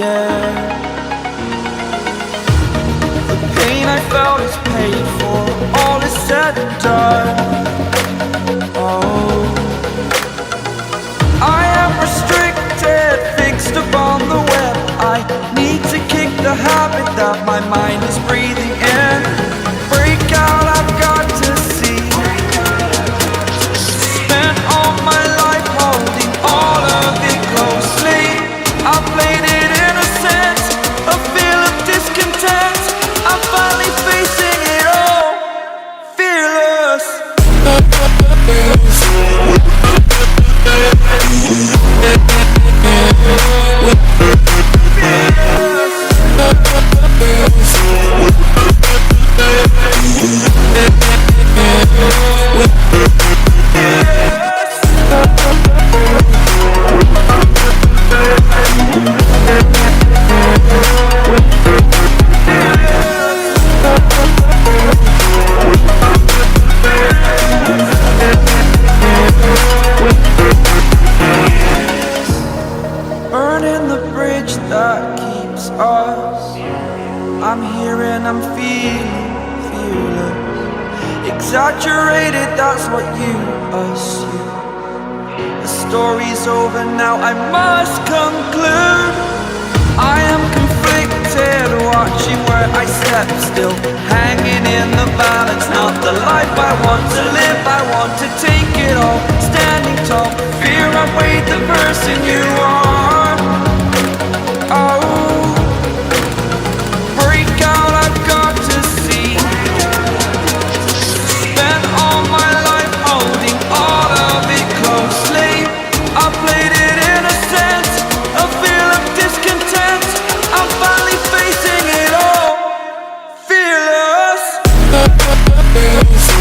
air. The pain I felt is paid for, all is said and done. Oh, I am restricted, fixed upon the web. I need to kick the habit that my mind is breathing in. Break out, I've got to see. Spent all my life holding all of it closely. I played it innocent, a feel of discontent. I'm finally facing it all, fearless. Burning the bridge that keeps us. I'm here and I'm feeling fearless. Exaggerated, that's what you assume. The story's over now, I must conclude. I am conflicted, watching where I step still, hanging in the balance. Not the life I want to live, I want to take it all. Standing tall, fear I weighed the person you are. Oh, break out, I've got to see. Spent all my life holding all of it closely. I played it innocent, a feel of discontent. I'm finally facing it all, fearless. Fearless.